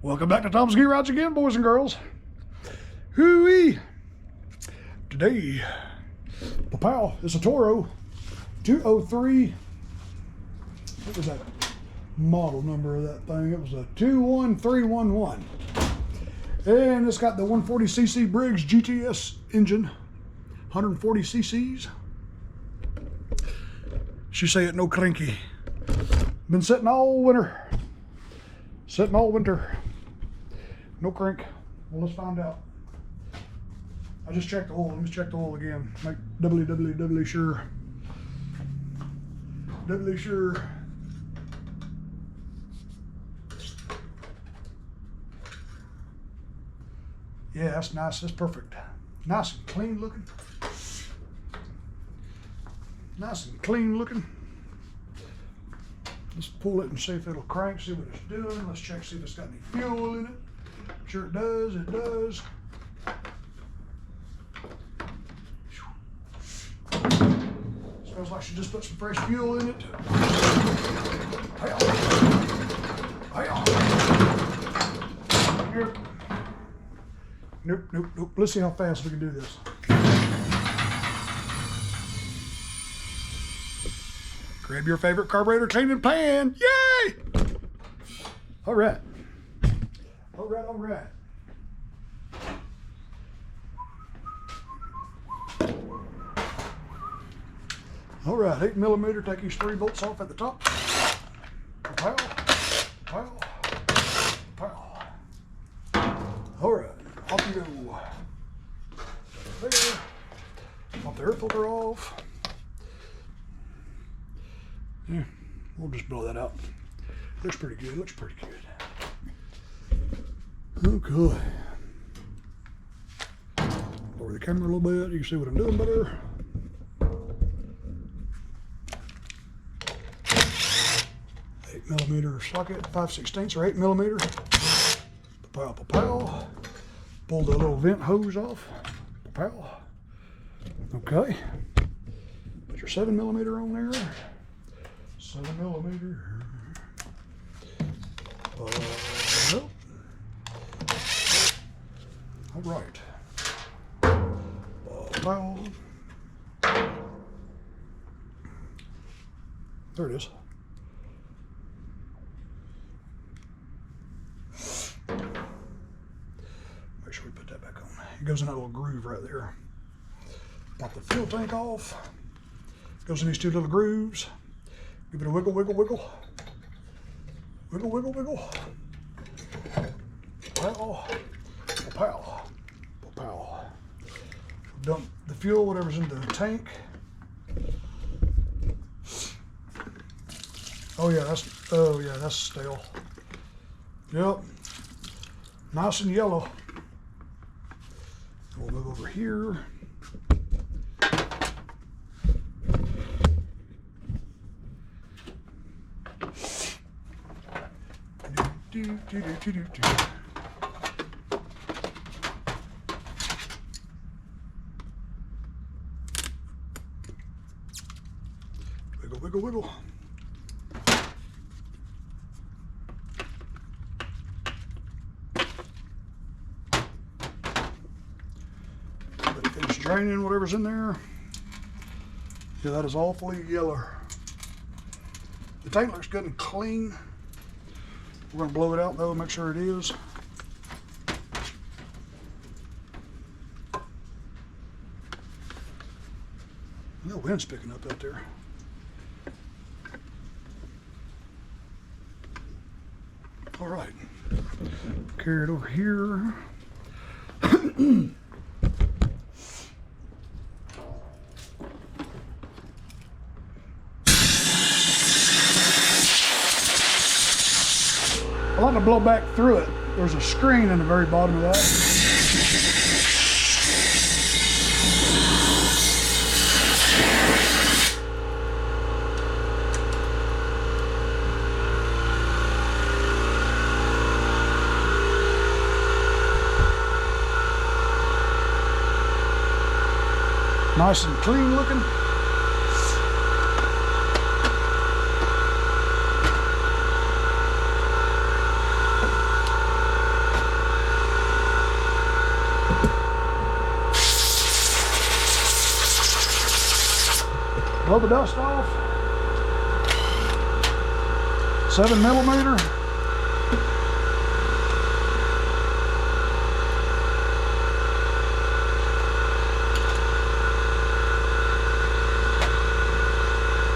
Welcome back to Tom's Gear Rods again, boys and girls. Hooey! Today, pal, it's a Toro 203. What was that model number of that thing? It was a 21311. And it's got the 140cc Briggs GTS engine, 140 cc's. She say it no cranky. Been sitting all winter. No crank. Well, let's find out. I just checked the oil. Let me check the oil again. Make doubly sure. Doubly sure. Yeah, that's nice. That's perfect. Nice and clean looking. Nice and clean looking. Let's pull it and see if it'll crank, see what it's doing. Let's check, see if it's got any fuel in it. Sure it does, it does. Smells like she just put some fresh fuel in it. Here. Nope. Let's see how fast we can do this. Grab your favorite carburetor cleaning pan. Yay! All right. All right, 8mm, take these 3 bolts off at the top. Pow. All right, off you go. There. Pop the air filter off. Yeah, we'll just blow that out. Looks pretty good, Okay. Lower the camera a little bit, you can see what I'm doing better. Millimeter socket, 5/16 or 8mm. Pow. Pull the little vent hose off. Pow. Okay. Put your 7mm on there. 7mm. Nope. All right. Pow. There it is. Make sure we put that back on. It goes in that little groove right there. Pop the fuel tank off. Goes in these 2 little grooves. Give it a wiggle. Wiggle. Pow. Dump the fuel, whatever's in the tank. Oh yeah, that's stale. Yep. Nice and yellow. We'll move over here. Wiggle. Let it finish draining whatever's in there. Yeah, that is awfully yellow. The tank looks good and clean. We're going to blow it out though, make sure it is. The wind's picking up out there. All right, carry it over here. I like to blow back through it. There's a screen in the very bottom of that. Nice and clean looking. blow the dust off. 7mm.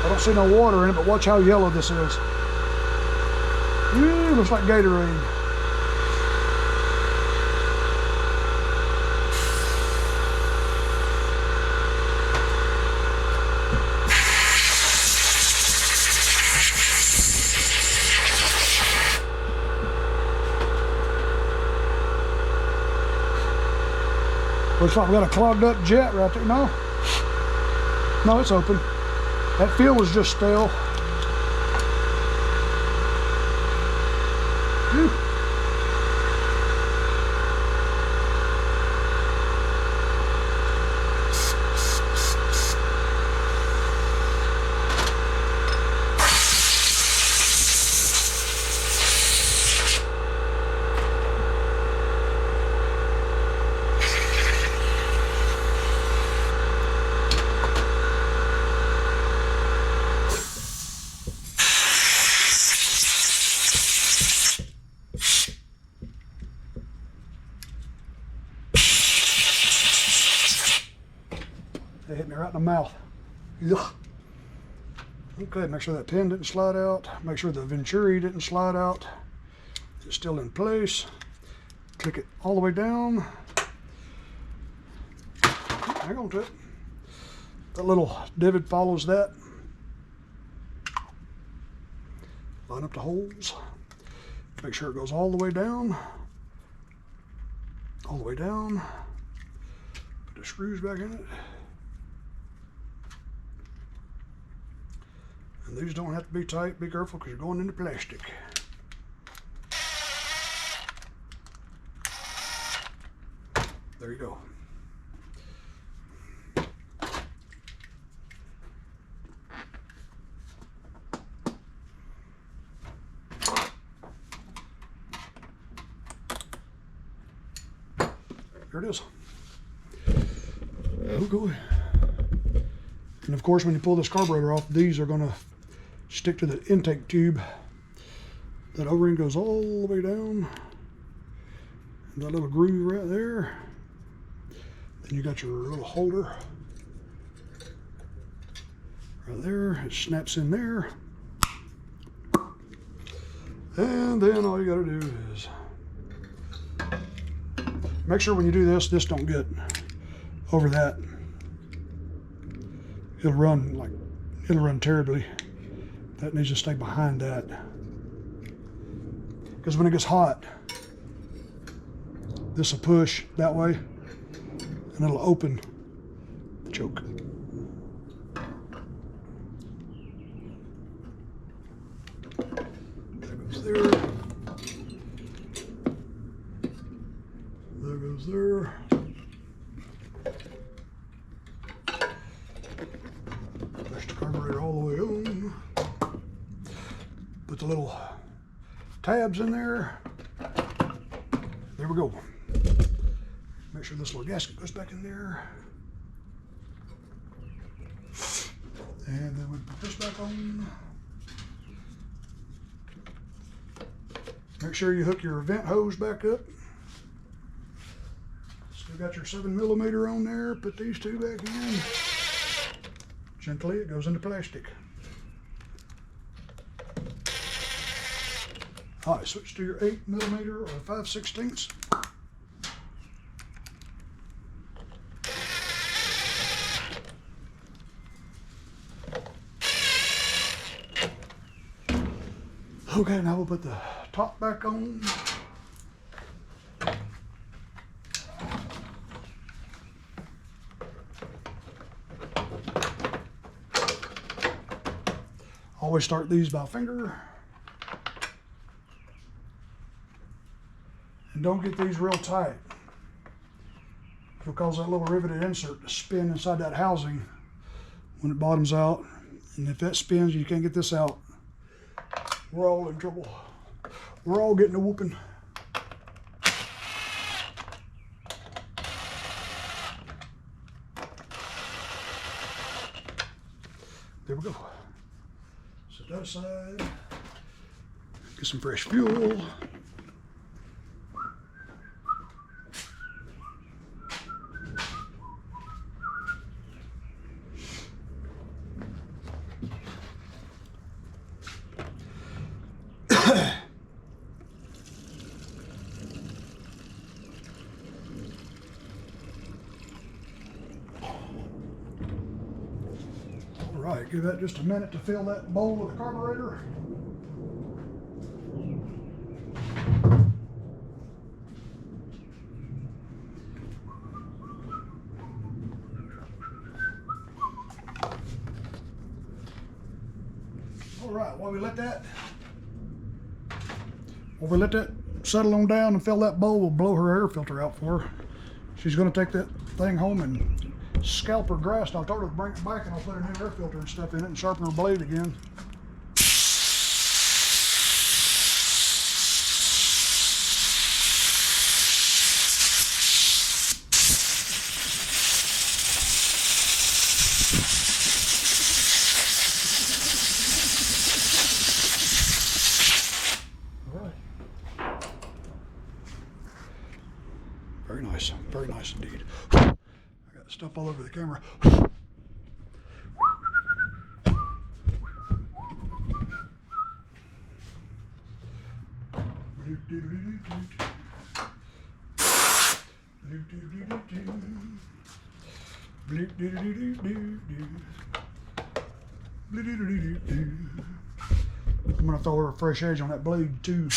I don't see no water in it, but watch how yellow this is. Ooh, looks like Gatorade. Looks like we got a clogged up jet right there. No, it's open. That fuel was just stale. Whew. They hit me right in the mouth. Ugh. Okay, make sure that pin didn't slide out. Make sure the venturi didn't slide out. It's still in place. Click it all the way down. Hang on to it. That little divot follows that. Line up the holes. Make sure it goes all the way down. All the way down. Put the screws back in it. And these don't have to be tight. Be careful because you're going into plastic. There you go. There it is. Okay. And of course, when you pull this carburetor off, these are going to stick to the intake tube. That O-ring goes all the way down. And that little groove right there. Then you got your little holder right there. It snaps in there. And then all you got to do is make sure when you do this don't get over that. It'll run terribly. That needs to stay behind that. Because when it gets hot, this will push that way and it'll open the choke. That goes there. That goes there. Push the carburetor all the way on. Put the little tabs in there. There we go. Make sure this little gasket goes back in there. And then we put this back on. Make sure you hook your vent hose back up. Still got your 7mm on there. Put these two back in. Gently, it goes into plastic. All right, switch to your 8mm or 5/16. Okay, now we'll put the top back on. Always start these by finger. And don't get these real tight. It'll cause that little riveted insert to spin inside that housing when it bottoms out. And if that spins, you can't get this out. We're all in trouble. We're all getting a whooping. side. Get some fresh fuel. All right, give that just a minute to fill that bowl with the carburetor. All right, while we let that settle on down and fill that bowl, we'll blow her air filter out for her. She's gonna take that thing home and scalp her grass. And I told her to bring it back and I'll put a new air filter and stuff in it and sharpen her blade again. Very nice indeed. I got stuff all over the camera. I'm gonna throw her a fresh edge on that blade too.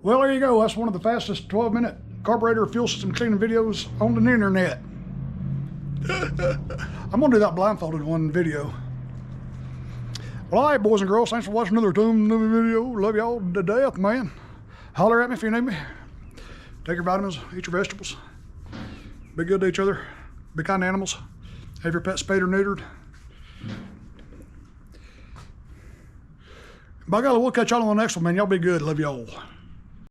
Well, there you go. That's one of the fastest 12-minute carburetor fuel system cleaning videos on the internet. I'm gonna do that blindfolded one video. Well, all right, boys and girls, thanks for watching another video. Love y'all to death, man. Holler at me if you need me. Take your vitamins, eat your vegetables. Be good to each other. Be kind to animals. Have your pet spayed or neutered. By golly, we'll catch y'all on the next one, man. Y'all be good. Love y'all.